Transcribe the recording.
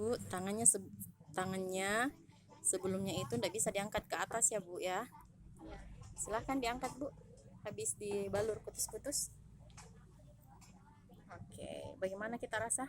Bu, tangannya sebelumnya itu tidak bisa diangkat ke atas ya Bu ya. Silahkan diangkat Bu, habis dibalur putus-putus. Oke, bagaimana kita rasa?